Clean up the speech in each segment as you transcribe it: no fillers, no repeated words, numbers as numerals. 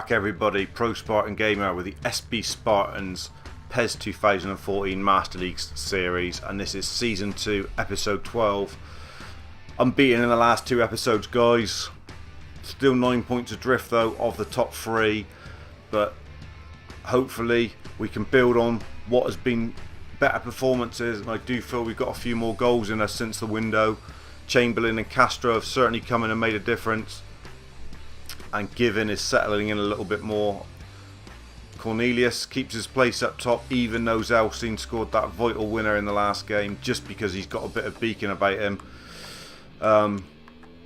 back everybody, TheProSpartanGamer with the SB Spartans PES 2014 Master League series, and this is Season 2, Episode 12. Unbeaten in the last two episodes, guys. Still 9 points adrift though of the top 3, but hopefully we can build on what has been better performances, and I do feel we've got a few more goals in us since the window. Chamberlain and Castro have certainly come in and made a difference, and Given is settling in a little bit more. Cornelius keeps his place up top, even though Zelstein scored that vital winner in the last game, just because he's got a bit of beacon about him.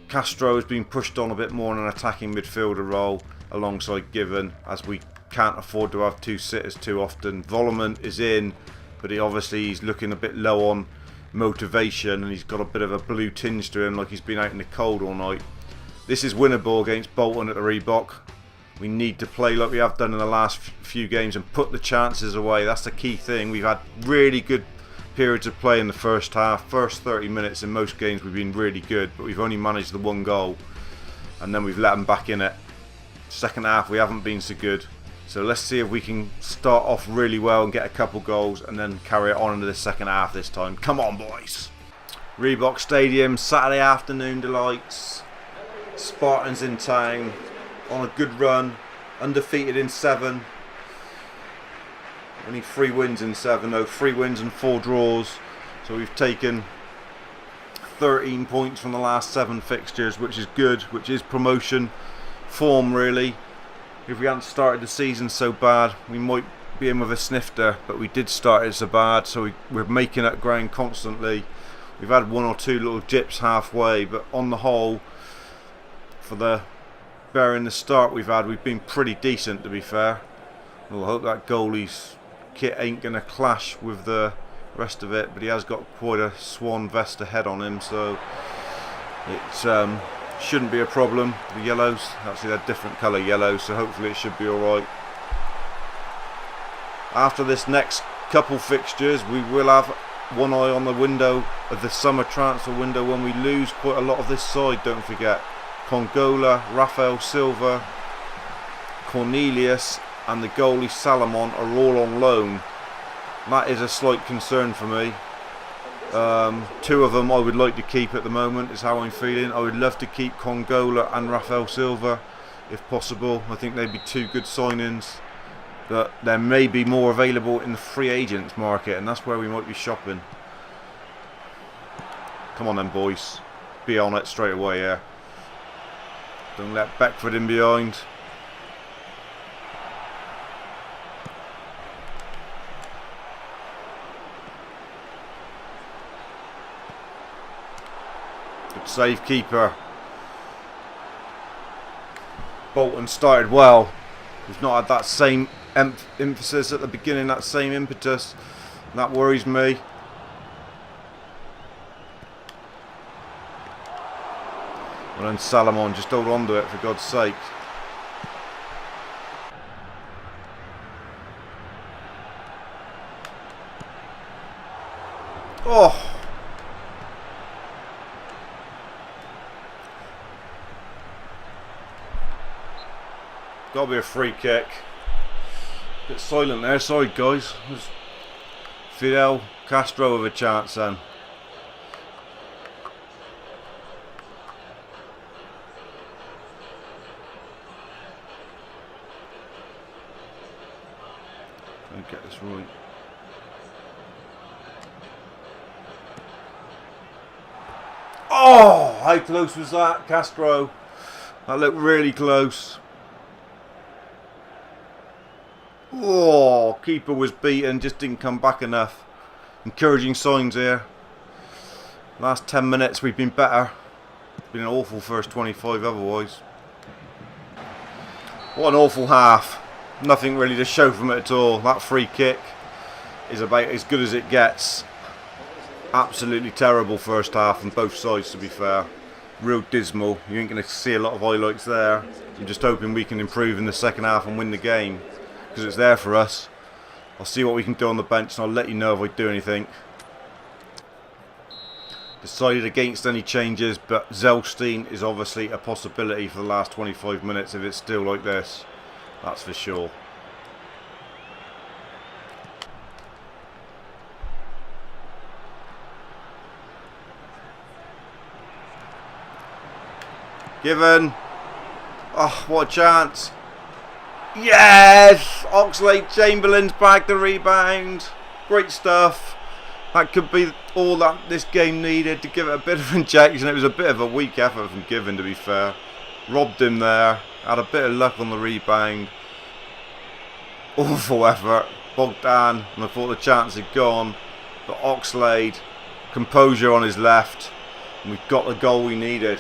Castro has been pushed on a bit more in an attacking midfielder role alongside Given, as we can't afford to have two sitters too often. Volleman is in, but he's looking a bit low on motivation, and he's got a bit of a blue tinge to him, like he's been out in the cold all night. This is winnable against Bolton at the Reebok. We need to play like we have done in the last few games and put the chances away. That's the key thing. We've had really good periods of play in the first half. First 30 minutes in most games we've been really good, but we've only managed the one goal, and then we've let them back in it. Second half we haven't been so good. So let's see if we can start off really well and get a couple goals and then carry it on into the second half this time. Come on, boys. Reebok Stadium, Saturday afternoon delights. Spartans in town, on a good run, undefeated in 7. Only 3 wins in 7 though, 3 wins and 4 draws. So we've taken 13 points from the last 7 fixtures, which is good, which is promotion form really. If we hadn't started the season so bad, we might be in with a snifter, but we did start it so bad, so we're making up ground constantly. We've had 1 or 2 little dips halfway, but on the whole, bearing the start we've had, we've been pretty decent, to be fair. We'll hope that goalie's kit ain't going to clash with the rest of it, but he has got quite a swan vest ahead on him, so it shouldn't be a problem. The yellows, actually they're different colour yellows, so hopefully it should be alright. After this next couple fixtures, we will have one eye on the window of the summer transfer window when we lose quite a lot of this side, don't forget. Congola, Rafael Silva, Cornelius and the goalie Salomon are all on loan. That is a slight concern for me. 2 of them I would like to keep at the moment, is how I'm feeling. I would love to keep Congola and Rafael Silva if possible. I think they'd be 2 good signings, but there may be more available in the free agents market, and that's where we might be shopping. Come on then, boys, be on it straight away here. Don't let Beckford in behind. Good save, keeper. Bolton started well. We've not had that same emphasis at the beginning, that same impetus. That worries me. Well, then Salomon, just hold on to it for God's sake. Oh! Gotta be a free kick. Bit silent there, sorry guys. Fidel Castro with a chance then. Get this right. Oh, how close was that, Castro? That looked really close. Oh, keeper was beaten, just didn't come back enough. Encouraging signs here. Last 10 minutes we've been better. It's been an awful first 25 otherwise. What an awful half. Nothing really to show from it at all. That free kick is about as good as it gets. Absolutely terrible first half on both sides, to be fair. Real dismal. You ain't going to see a lot of highlights there. I'm just hoping we can improve in the second half and win the game, because it's there for us. I'll see what we can do on the bench, and I'll let you know if I do anything. Decided against any changes, but Zelstein is obviously a possibility for the last 25 minutes if it's still like this. That's for sure. Given. Oh, what a chance. Yes! Oxlade-Chamberlain's back the rebound. Great stuff. That could be all that this game needed to give it a bit of injection. It was a bit of a weak effort from Given, to be fair. Robbed him there. Had a bit of luck on the rebound. Awful effort. Bogdan, and I thought the chance had gone. But Oxlade, composure on his left. And we've got the goal we needed.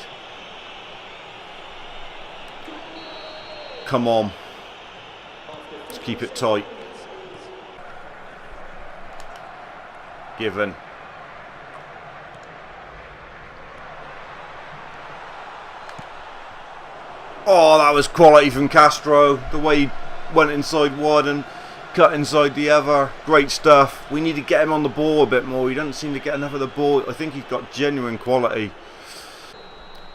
Come on. Let's keep it tight. Given. Oh, that was quality from Castro. The way he went inside one and cut inside the other. Great stuff. We need to get him on the ball a bit more. He doesn't seem to get enough of the ball. I think he's got genuine quality.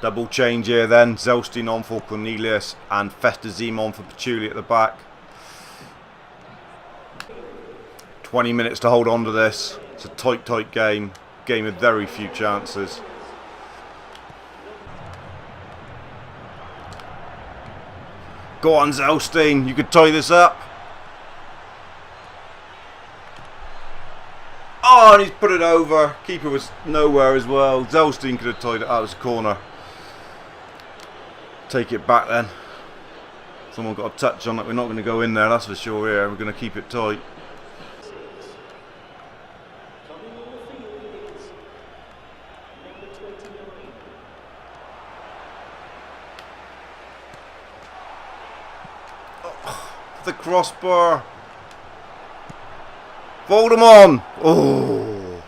Double change here then. Zelstein on for Cornelius and Festazim on for Patchouli at the back. 20 minutes to hold on to this. It's a tight game. Game with very few chances. Go on, Zelstein. You could tie this up. Oh, and he's put it over. Keeper was nowhere as well. Zelstein could have tied it out. It was a corner. Take it back then. Someone got a touch on it. We're not going to go in there, that's for sure here. We're going to keep it tight. Oh, the crossbar. Fold him on. Oh.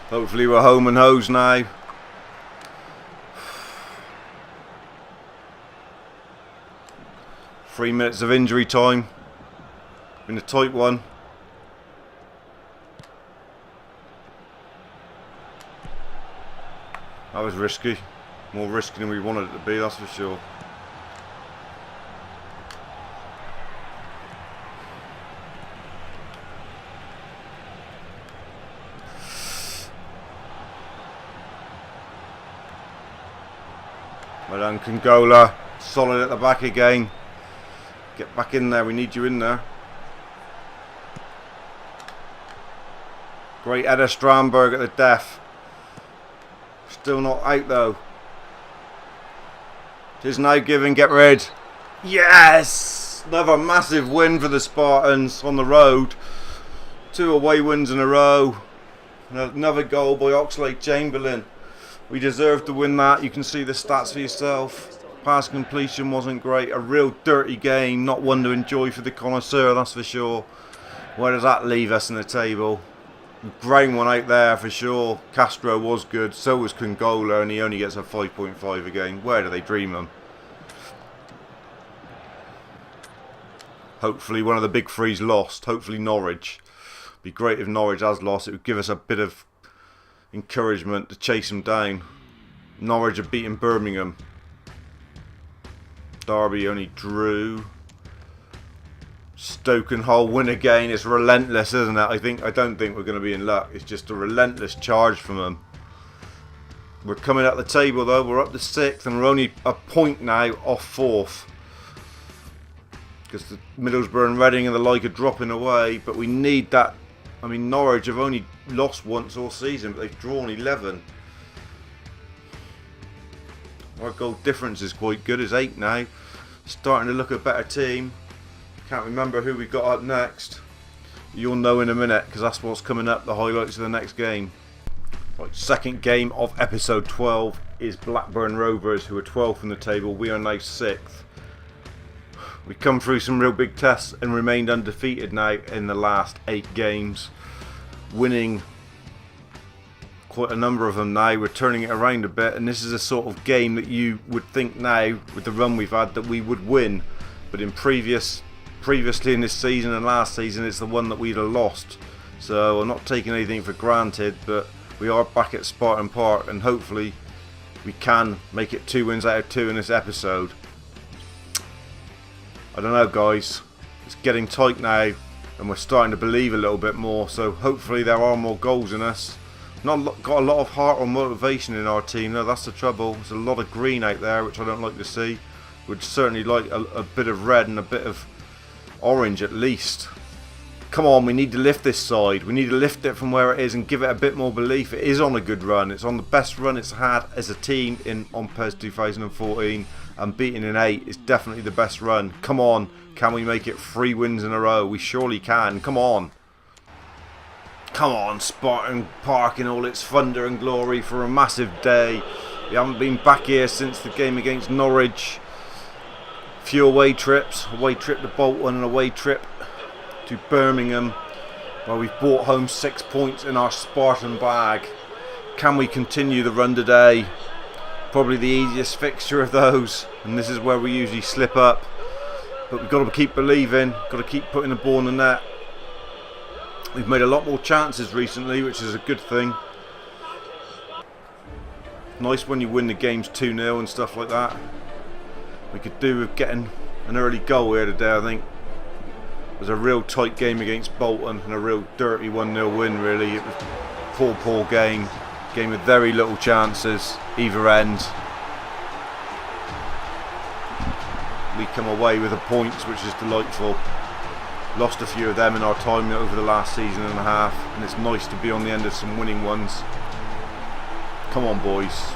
Hopefully we're home and hosed now. Three minutes of injury time. Been a tight one. That was risky. More risky than we wanted it to be, that's for sure. Well done, Congola. Solid at the back again. Get back in there, we need you in there. Great Edda Strandberg at the death. Still not out though. Tis now Given, get rid. Yes! Another massive win for the Spartans on the road. 2 away wins in a row. Another goal by Oxlade-Chamberlain. We deserved to win that. You can see the stats for yourself. Pass completion wasn't great. A real dirty game. Not one to enjoy for the connoisseur, that's for sure. Where does that leave us in the table? Grain one out there for sure. Castro was good. So was Congola, and he only gets a 5.5 again. Where do they dream them? Hopefully one of the big three's lost. Hopefully Norwich. Be great if Norwich has lost. It would give us a bit of encouragement to chase them down. Norwich have beaten Birmingham. Derby only drew. Stoke and Hull win again. It's relentless, isn't it? I don't think we're going to be in luck. It's just a relentless charge from them. We're coming up the table though. We're up to 6th and we're only a point now off 4th. Because the Middlesbrough and Reading and the like are dropping away. But we need that. I mean, Norwich have only lost once all season, but they've drawn 11. Our goal difference is quite good. It's 8 now. Starting to look a better team. Can't remember who we got up next. You'll know in a minute because that's what's coming up. The highlights of the next game. Right, second game of episode 12 is Blackburn Rovers, who are 12th in the table. We are now 6th. We come through some real big tests and remained undefeated now in the last 8 games, winning quite a number of them now. We're turning it around a bit, and this is a sort of game that you would think now, with the run we've had, that we would win. But in previously in this season and last season, it's the one that we'd have lost. So I'm not taking anything for granted, but we are back at Spartan Park, and hopefully we can make it 2 wins out of 2 in this episode. I don't know, guys. It's getting tight now, and we're starting to believe a little bit more. So hopefully there are more goals in us. Not got a lot of heart or motivation in our team, though. That's the trouble. There's a lot of green out there, which I don't like to see. Would certainly like a bit of red and a bit of orange at least. Come on, we need to lift this side. We need to lift it from where it is and give it a bit more belief. It is on a good run. It's on the best run it's had as a team on PES 2014. Unbeaten in 8 is definitely the best run. Come on, can we make it 3 wins in a row? We surely can. Come on. Come on, Spartan Park in all its thunder and glory for a massive day. We haven't been back here since the game against Norwich. Few away trips. Away trip to Bolton and away trip to Birmingham, where we've brought home 6 points in our Spartan bag. Can we continue the run today? Probably the easiest fixture of those, and this is where we usually slip up. But we've got to keep believing, got to keep putting the ball in the net. We've made a lot more chances recently, which is a good thing. Nice when you win the games 2-0 and stuff like that. We could do with getting an early goal here today, I think. It was a real tight game against Bolton and a real dirty 1-0 win, really. It was a poor game. Game with very little chances, either end. We come away with the points, which is delightful. Lost a few of them in our time over the last season and a half, and it's nice to be on the end of some winning ones. Come on, boys.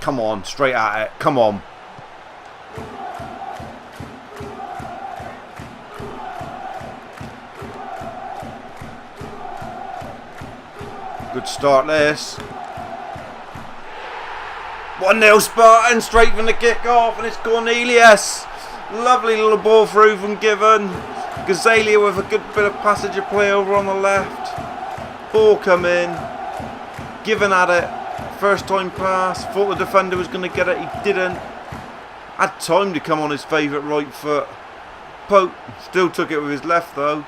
Come on, straight at it. Come on. Good start this. 1-0 Spartan, straight from the kick-off, and it's Cornelius. Lovely little ball through from Given. Gazalia with a good bit of passage of play over on the left. Ball come in. Given at it. First time pass. Thought the defender was going to get it. He didn't. Had time to come on his favourite right foot. Pope still took it with his left though.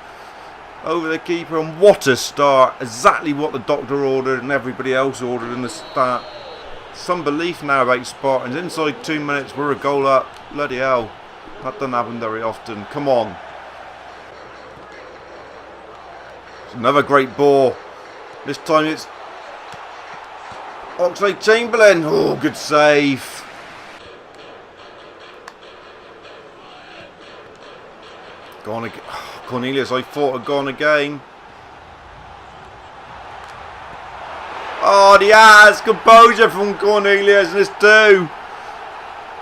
Over the keeper, and what a start. Exactly what the doctor ordered and everybody else ordered in the start. Some belief now about Spartans. Inside 2 minutes we're a goal up. Bloody hell. That doesn't happen very often. Come on. It's another great ball. This time it's Oxlade-Chamberlain. Oh, good save. Gone again. Cornelius, I thought had gone again. Oh, Diaz, composure from Cornelius, and it's 2.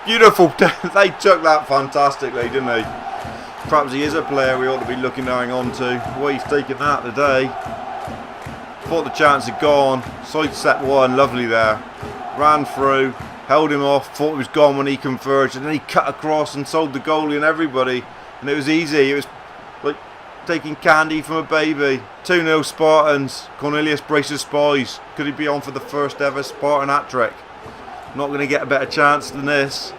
Beautiful. They took that fantastically, didn't they? Perhaps he is a player we ought to be looking to hang on to. The way he's taken that today. Thought the chance had gone. Side set one, lovely there. Ran through, held him off, thought he was gone when he converged, and then he cut across and sold the goalie and everybody. And it was easy. It was like taking candy from a baby. 2-0 Spartans. Cornelius braces spies. Could he be on for the first ever Spartan hat-trick? Not going to get a better chance than this.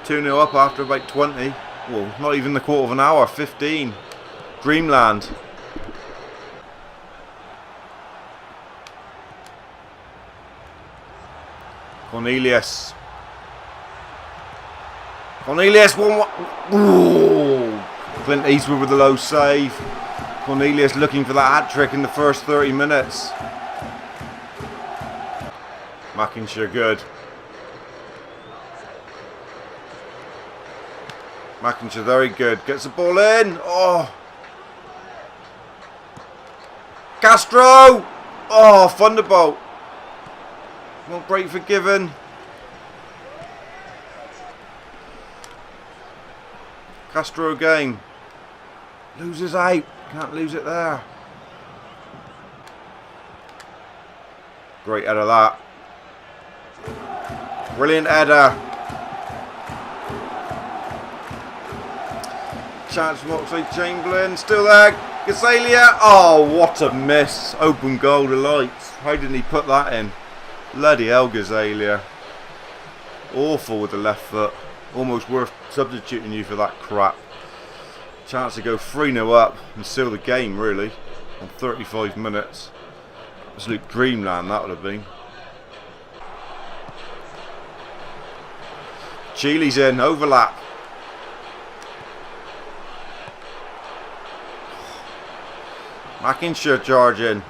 2-0 up after about 20. Well, not even the quarter of an hour. 15. Dreamland. Cornelius. Cornelius, ooh. Clint Eastwood with the low save. Cornelius looking for that hat-trick in the first 30 minutes. Mackinshire good. Mackinshire very good. Gets the ball in. Oh. Castro. Oh, Thunderbolt. Won't break for Given. Castro again. Loses out. Can't lose it there. Great header that. Brilliant header. Chance from Oxlade-Chamberlain. Still there. Gazalia. Oh, what a miss. Open goal delights. How didn't he put that in? Bloody hell, Gazalia. Awful with the left foot. Almost worth substituting you for that crap. Chance to go 3-0 up and seal the game, really, on 35 minutes. Absolute dreamland that would have been. Chile's in, overlap. Mackinshire charging.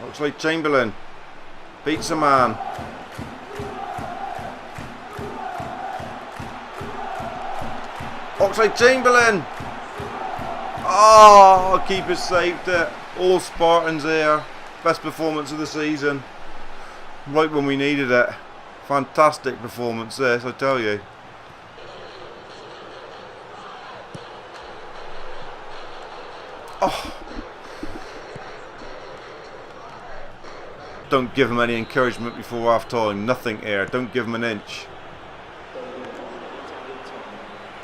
Looks like Chamberlain beats a man. Oxlade Chamberlain. Oh, keeper saved it. All Spartans here. Best performance of the season. Right when we needed it. Fantastic performance this, I tell you. Oh. Don't give him any encouragement before half time. Nothing here. Don't give him an inch.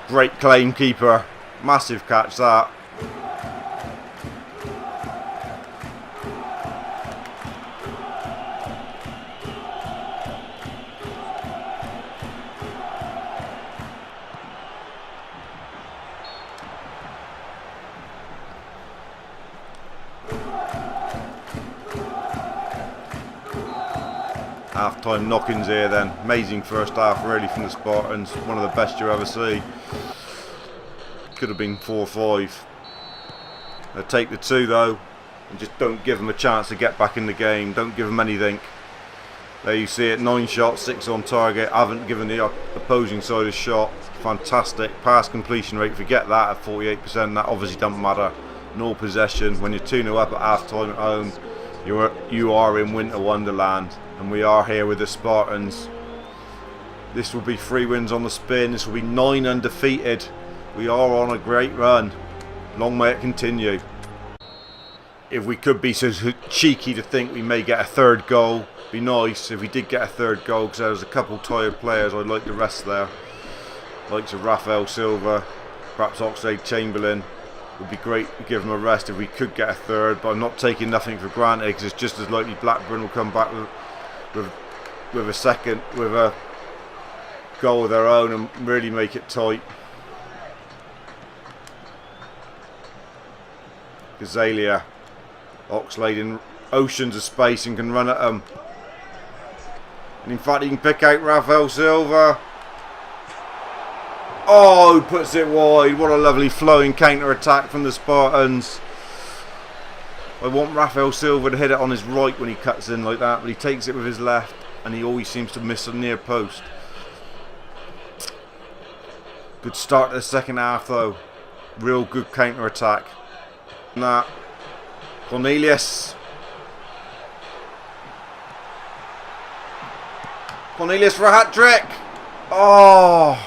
Great claim, keeper. Massive catch that. Half-time knock-ins here then. Amazing first half really from the Spartans. One of the best you ever see. Could have been 4-5. They'll take the 2 though, and just don't give them a chance to get back in the game. Don't give them anything. There you see it, 9 shots, 6 on target. Haven't given the opposing side a shot. Fantastic. Pass completion rate, forget that at 48%. That obviously doesn't matter. No possession. When you're 2-0 up at half time at home, you are in winter wonderland. And we are here with the Spartans. This will be 3 wins on the spin. This will be 9 undefeated. We are on a great run. Long may it continue. If we could be so cheeky to think we may get a 3rd goal, be nice if we did get a 3rd goal, because there's a couple tired players. I'd like the rest there. Likes of Rafael Silva, perhaps Oxlade Chamberlain. Would be great to give them a rest if we could get a 3rd, but I'm not taking nothing for granted, because it's just as likely Blackburn will come back with a goal of their own and really make it tight. Gazalia, Oxlade in oceans of space and can run at them. And in fact he can pick out Rafael Silva. Oh, he puts it wide. What a lovely flowing counter attack from the Spartans. I want Rafael Silva to hit it on his right when he cuts in like that, but he takes it with his left and he always seems to miss a near post. Good start to the second half though. Real good counter attack. That Cornelius for a hat-trick. Oh,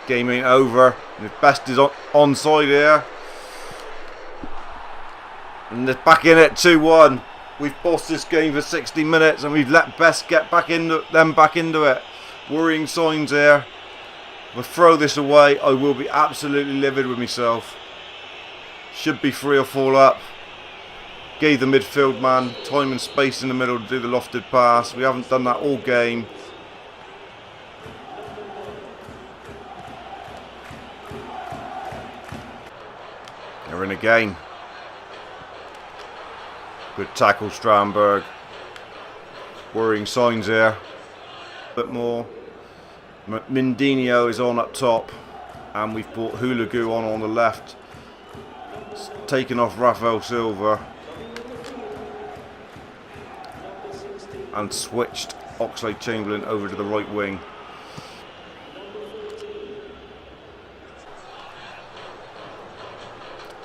game ain't over. The best is onside here, and they're back in it 2-1. We've bossed this game for 60 minutes and we've let Best get back into it. Worrying signs here. If I throw this away, I will be absolutely livid with myself. Should be 3 or 4 up. Gave the midfield man time and space in the middle to do the lofted pass. We haven't done that all game. They're in again. Good tackle, Strandberg. Worrying signs here. A bit more. Mindinho is on up top, and we've brought Hulagu on the left. It's taken off Rafael Silva and switched Oxlade Chamberlain over to the right wing.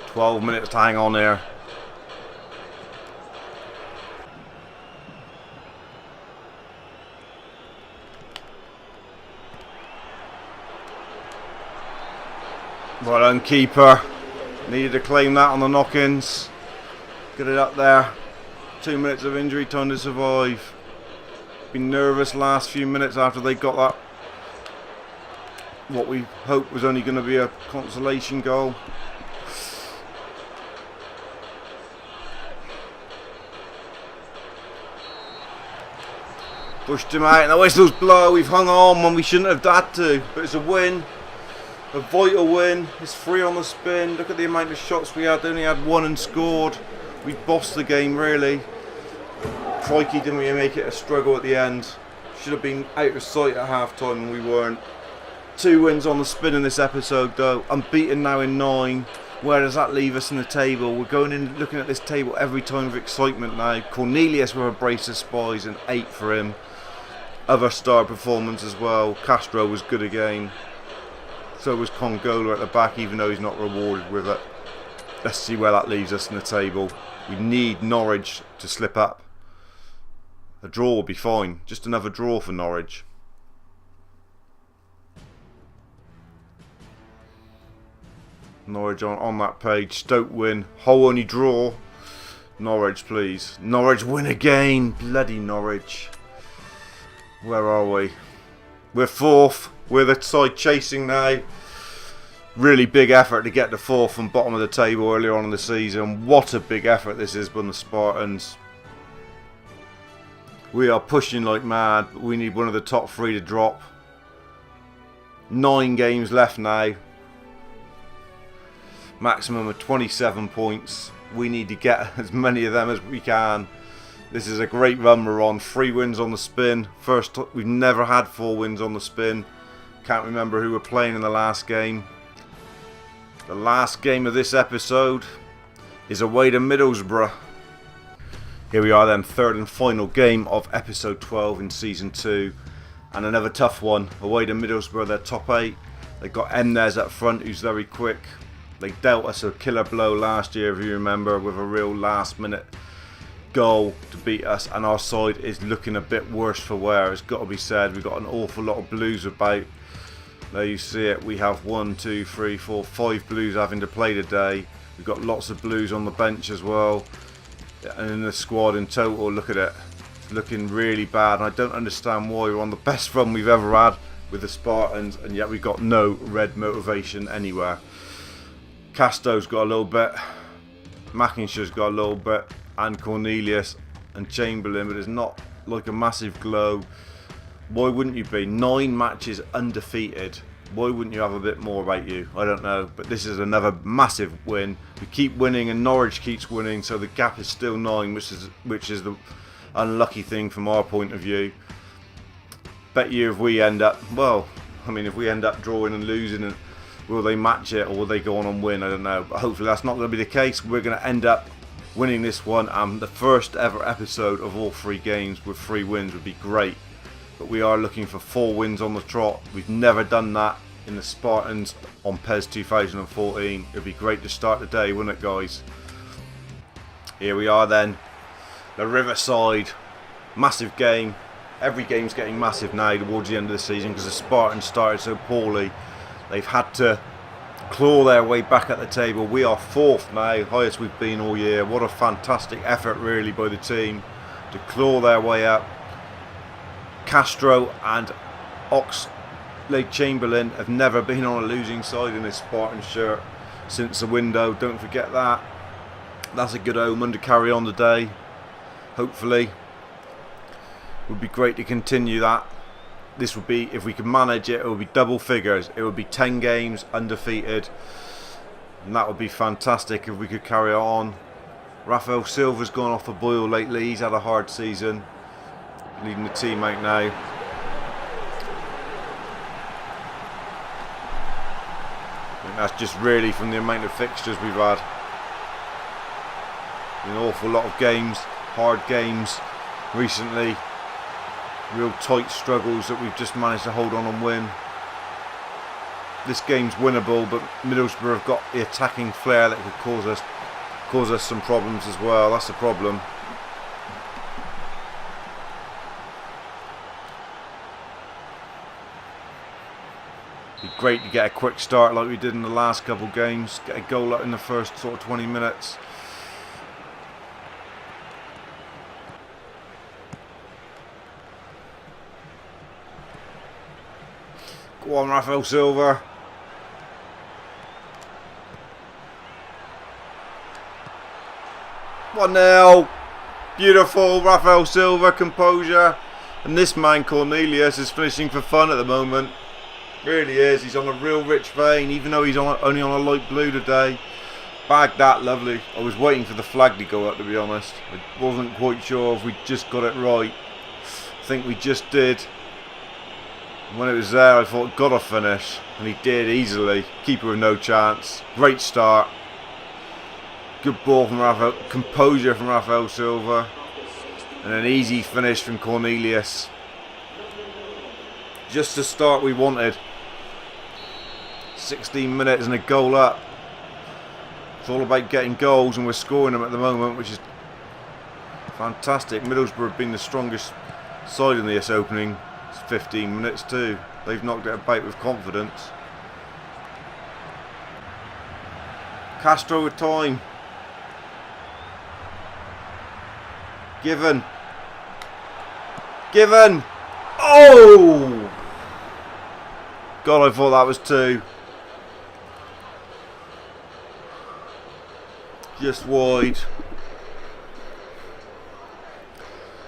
"12 minutes to hang on there." Well done, keeper. Needed to claim that on the knock-ins. Get it up there. 2 minutes of injury time to survive. Been nervous last few minutes after they got that. What we hoped was only going to be a consolation goal. Pushed him out and the whistles blow. We've hung on when we shouldn't have had to. But it's a win. A vital win. It's 3 on the spin. Look at the amount of shots we had. They only had 1 and scored. We bossed the game really. Crikey, didn't we make it a struggle at the end. Should have been out of sight at half time and we weren't. 2 wins on the spin in this episode though. Unbeaten now in 9. Where does that leave us in the table? We're going in looking at this table every time with excitement now. Cornelius with a brace of spies and 8 for him. Other star performance as well. Castro was good again. So was Congola at the back, even though he's not rewarded with it. Let's see where that leaves us in the table. We need Norwich to slip up. A draw will be fine. Just another draw for Norwich. Norwich on that page. Stoke win. Hull only draw. Norwich, please. Norwich win again. Bloody Norwich. Where are we? We're 4th. We're the side chasing now. Really big effort to get to 4th from bottom of the table earlier on in the season. What a big effort this is by the Spartans. We are pushing like mad. But we need one of the top 3 to drop. 9 games left now. Maximum of 27 points. We need to get as many of them as we can. This is a great run we're on. 3 wins on the spin. We've never had 4 wins on the spin. Can't remember who we're playing in the last game. The last game of this episode is away to Middlesbrough. Here we are then, 3rd and final game of episode 12 in season 2. And another tough one. Away to Middlesbrough, they're top 8. They've got Emnes up front who's very quick. They dealt us a killer blow last year, if you remember, with a real last minute goal to beat us, and our side is looking a bit worse for wear. It's got to be said. We've got an awful lot of blues about. There you see it. We have 1, 2, 3, 4, 5 blues having to play today. We've got lots of blues on the bench as well, and in the squad in total. Look at it. It's looking really bad. And I don't understand why we're on the best run we've ever had with the Spartans, and yet we've got no red motivation anywhere. Casto's got a little bit, Macinshire's got a little bit, and Cornelius and Chamberlain, but it's not like a massive glow. Why wouldn't you be? 9 matches undefeated. Why wouldn't you have a bit more about you? I don't know, but this is another massive win. We keep winning and Norwich keeps winning, so the gap is still 9, which is the unlucky thing from our point of view. Bet you if we end up, well, I mean, if we end up drawing and losing, and will they match it or will they go on and win? I don't know, but hopefully that's not going to be the case. We're going to end up winning this one, and the first ever episode of all 3 games with 3 wins would be great. But we are looking for 4 wins on the trot. We've never done that in the Spartans on PES 2014. It would be great to start the day, wouldn't it, guys? Here we are then. The Riverside. Massive game. Every game's getting massive now towards the end of the season because the Spartans started so poorly. They've had to claw their way back at the table. We are 4th now, highest we've been all year. What a fantastic effort really by the team to claw their way up. Castro and Oxlade-Chamberlain have never been on a losing side in this Spartan shirt since the window. Don't forget that. That's a good omen to carry on today. Hopefully. It would be great to continue that. This would be, if we could manage it, it would be double figures. It would be 10 games undefeated. And that would be fantastic if we could carry on. Rafael Silva's gone off the boil lately. He's had a hard season. Leading the team out now. I think that's just really from the amount of fixtures we've had. An awful lot of games, hard games recently. Real tight struggles that we've just managed to hold on and win. This game's winnable, but Middlesbrough have got the attacking flair that could cause us some problems as well. That's the problem. It'd be great to get a quick start like we did in the last couple games. Get a goal in the first sort of 20 minutes. Go on, Rafael Silva. One 0. Beautiful, Rafael Silva, composure. And this man Cornelius is finishing for fun at the moment. Really is. He's on a real rich vein, even though he's only on a light blue today. Bagged that, lovely. I was waiting for the flag to go up, to be honest. I wasn't quite sure if we just got it right. I think we just did. When it was there, I thought, gotta finish. And he did easily. Keeper with no chance. Great start. Good ball from Rafael. Composure from Rafael Silva. And an easy finish from Cornelius. Just the start we wanted. 16 minutes and a goal up. It's all about getting goals, and we're scoring them at the moment, which is fantastic. Middlesbrough have been the strongest side in this opening 15 minutes too. They've knocked it about with confidence. Castro with time. Given. Oh! God, I thought that was 2. Just wide.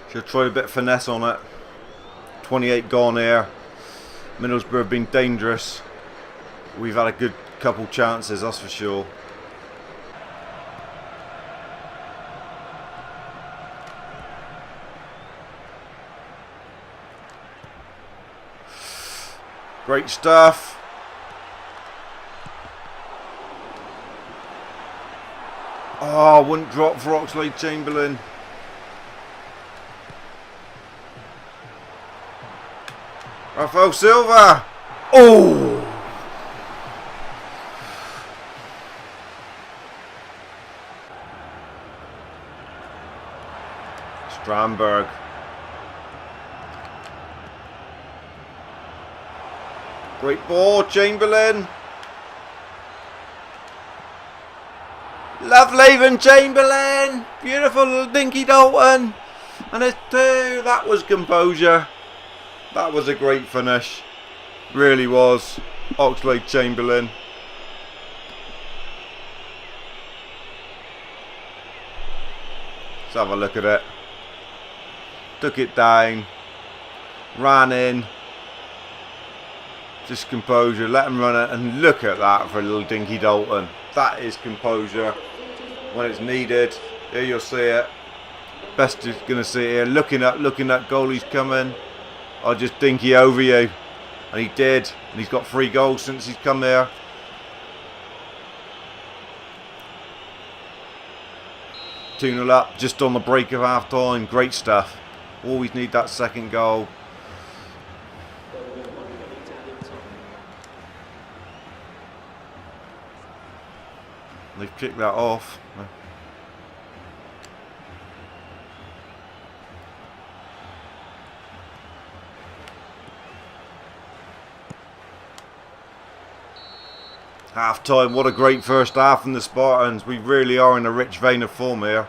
Should have tried a bit of finesse on it. 28 gone here. Middlesbrough have been dangerous. We've had a good couple chances, that's for sure. Great stuff. Oh, wouldn't drop for Oxlade-Chamberlain. Rafael Silva. Oh! Strandberg. Great ball, Chamberlain. Love RavenProDesign. Beautiful little dinky Dalton. And it's 2. That was composure. That was a great finish. Really was. Oxlade-Chamberlain. Let's have a look at it. Took it down. Ran in. Just composure. Let him run it. And look at that for a little dinky Dalton. That is composure when it's needed. Here you'll see it. Best is going to see it here. Looking up, goalie's coming. I'll just dinky over you. And he did. And he's got 3 goals since he's come there. Two-0 up just on the break of half time. Great stuff. Always need that second goal. They've kicked that off. Half time, what a great first half from the Spartans. We really are in a rich vein of form here.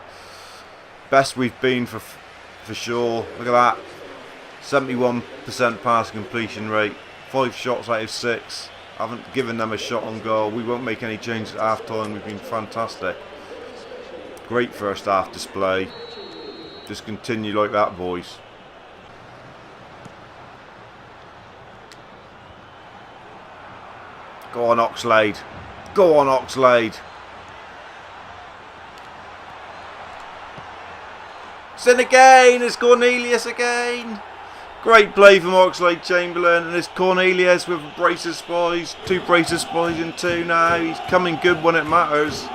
Best we've been for sure. Look at that. 71% pass completion rate. 5 shots out of 6. Haven't given them a shot on goal. We won't make any changes at half time. We've been fantastic. Great first half display. Just continue like that, boys. Go on, Oxlade. Go on, Oxlade. It's in again. It's Cornelius again. Great play from Oxlade-Chamberlain, and it's Cornelius with a brace of spies. 2 brace of spies in 2 now. He's coming good when it matters.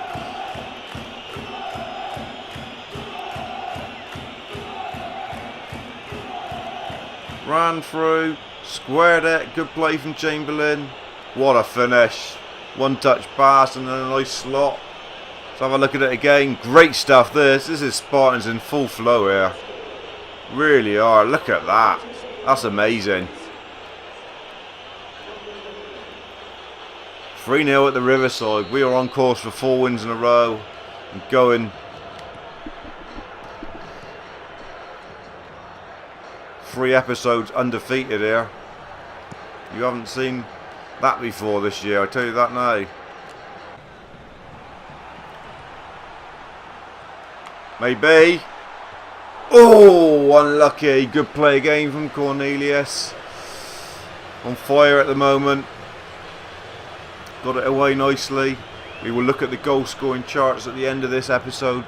Ran through, squared it. Good play from Chamberlain. What a finish. 1-touch pass and then a nice slot. Let's have a look at it again. Great stuff this. This is Spartans in full flow here. Really are. Look at that. That's amazing. 3-0 at the Riverside. We are on course for 4 wins in a row. And going 3 episodes undefeated here. You haven't seen that before this year, I tell you that now. Maybe. Oh, unlucky. Good play again from Cornelius. On fire at the moment. Got it away nicely. We will look at the goal scoring charts at the end of this episode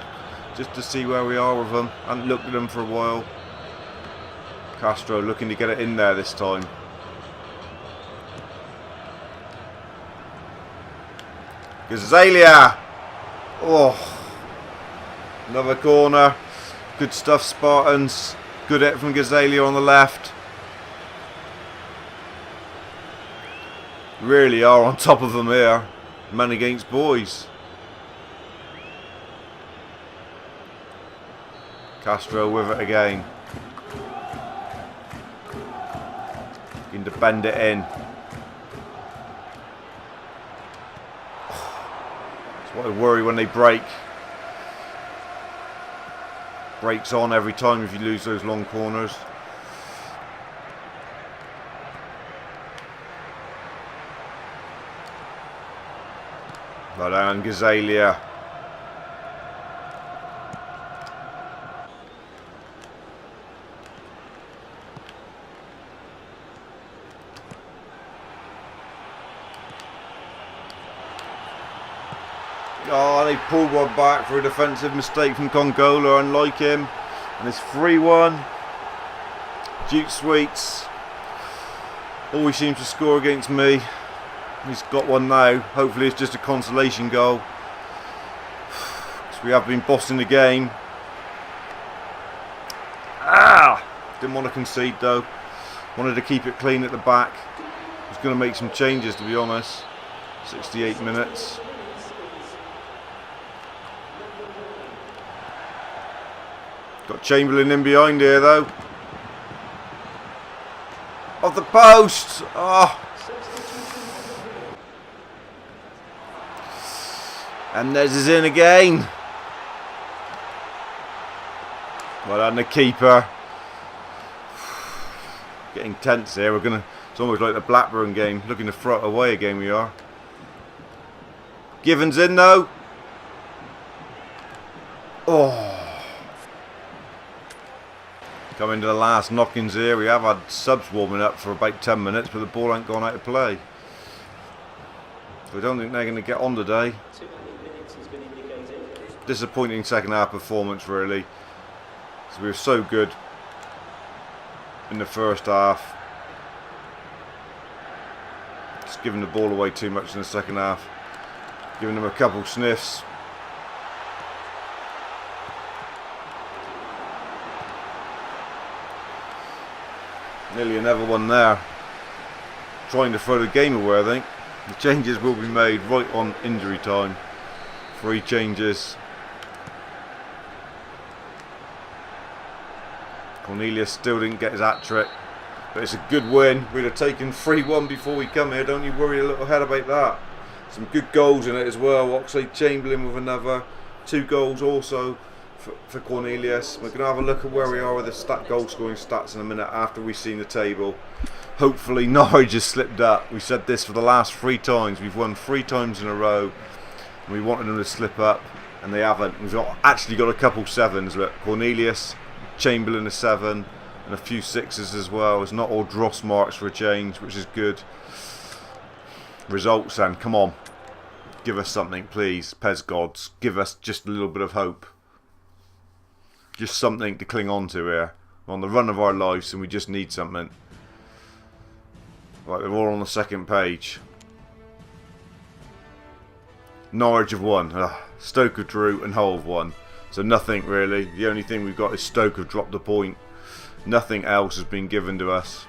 just to see where we are with them. I haven't looked at them for a while. Castro looking to get it in there this time. Gazalia! Oh, another corner. Good stuff, Spartans. Good hit from Gazalia on the left. Really are on top of them here. Men against boys. Castro with it again. Looking to bend it in. That's what I worry when they break. Breaks on every time if you lose those long corners. Well done, Gazalia. Oh, they pulled one back for a defensive mistake from Congola, unlike him. And it's 3-1. Duke Sweets always seems to score against me. He's got one now. Hopefully it's just a consolation goal. Because we have been bossing the game. Didn't want to concede though. Wanted to keep it clean at the back. Was going to make some changes, to be honest. 68 minutes. Got Chamberlain in behind here though. Off the post! Oh. And Nez is in again. Well done, the keeper. Getting tense here. It's almost like the Blackburn game. Looking to throw it away again, we are. Given's in though. Oh. Coming to the last knockings here. We have had subs warming up for about 10 minutes, but the ball ain't gone out of play. So I don't think they're going to get on today. Disappointing second half performance, really. So we were so good in the first half. Just giving the ball away too much in the second half. Giving them a couple sniffs. Nearly another one there. Trying to throw the game away, I think. The changes will be made right on injury time. 3 changes. Cornelius still didn't get his hat-trick. But it's a good win. We'd have taken 3-1 before we come here. Don't you worry a little head about that. Some good goals in it as well. Oxlade-Chamberlain with another. 2 goals also for Cornelius. We're going to have a look at where we are with the goal scoring stats in a minute after we've seen the table. Hopefully Norwich has slipped up. We said this for the last 3 times. We've won 3 times in a row. And we wanted them to slip up, and they haven't. We've actually got a couple 7s. Look, Cornelius, Chamberlain a 7, and a few 6s as well. It's not all dross marks for a change, which is good. Results then, come on. Give us something, please. Pez gods, give us just a little bit of hope. Just something to cling on to here. We're on the run of our lives, and we just need something. Right, they're all on the second page. Norwich have won. Stoke have drew, and Hull have won. So nothing really. The only thing we've got is Stoke have dropped a point. Nothing else has been given to us.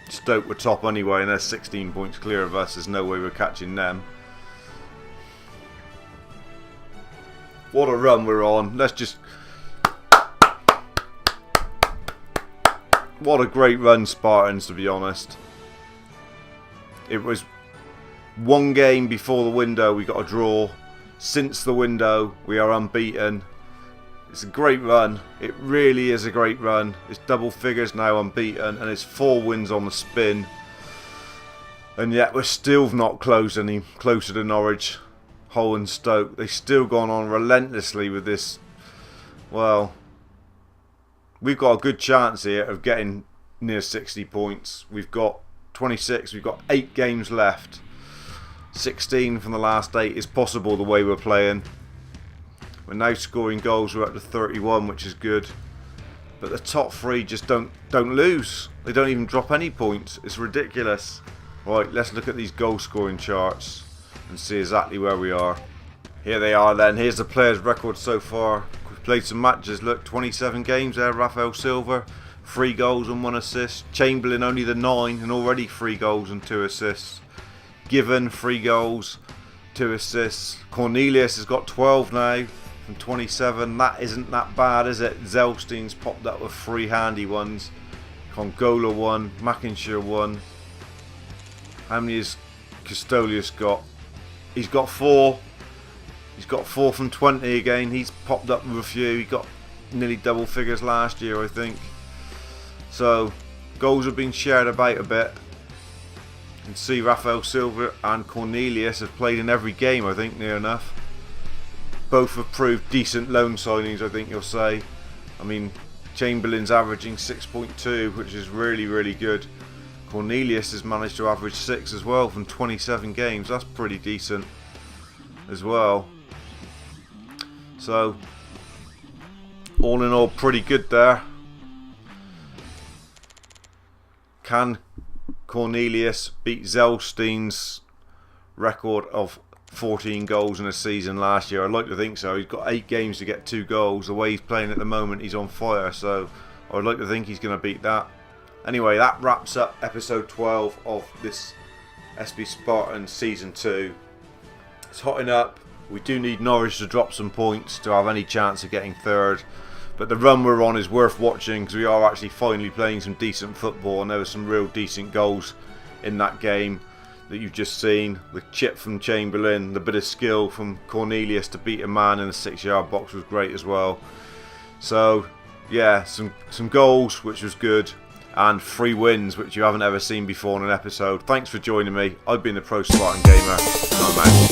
Stoke were top anyway, and they're 16 points clear of us. There's no way we're catching them. What a run we're on. Let's just... What a great run, Spartans, to be honest. It was 1 game before the window we got a draw. Since the window we are unbeaten. It's a great run. It really is a great run. It's double figures now unbeaten, and it's 4 wins on the spin. And yet we're still not close any closer to Norwich, Hull and Stoke. They've still gone on relentlessly with this well, we've got a good chance here of getting near 60 points. We've got 26, we've got 8 games left. 16 from the last 8 is possible the way we're playing. We're now scoring goals, we're up to 31, which is good. But the top 3 just don't lose. They don't even drop any points. It's ridiculous. Right, let's look at these goal scoring charts and see exactly where we are. Here they are then. Here's the players' record so far. We've played some matches. Look, 27 games there. Rafael Silva, 3 goals and 1 assist. Chamberlain only the 9 and already 3 goals and 2 assists. Given 3 goals, 2 assists. Cornelius has got 12 now from 27. That isn't that bad, is it? Zelstein's popped up with 3 handy ones. Congola 1, Mackinshire 1. How many has Custolius got? He's got 4. He's got 4 from 20 again. He's popped up with a few. He got nearly double figures last year, I think. So goals have been shared about a bit. You can see Rafael Silva and Cornelius have played in every game, I think, near enough. Both have proved decent loan signings, I think you'll say. I mean, Chamberlain's averaging 6.2, which is really, really good. Cornelius has managed to average 6 as well from 27 games. That's pretty decent as well. So, all in all, pretty good there. Can Cornelius beat Zelstein's record of 14 goals in a season last year? I'd like to think so. He's got 8 games to get 2 goals. The way he's playing at the moment, he's on fire. So, I'd like to think he's going to beat that. Anyway, that wraps up episode 12 of this SB Spartans Season 2. It's hotting up. We do need Norwich to drop some points to have any chance of getting 3rd. But the run we're on is worth watching because we are actually finally playing some decent football. And there were some real decent goals in that game that you've just seen. The chip from Chamberlain, the bit of skill from Cornelius to beat a man in the 6-yard box was great as well. So, yeah, some goals, which was good. And 3 wins, which you haven't ever seen before in an episode. Thanks for joining me. I've been the Pro Spartan Gamer, and I'm out.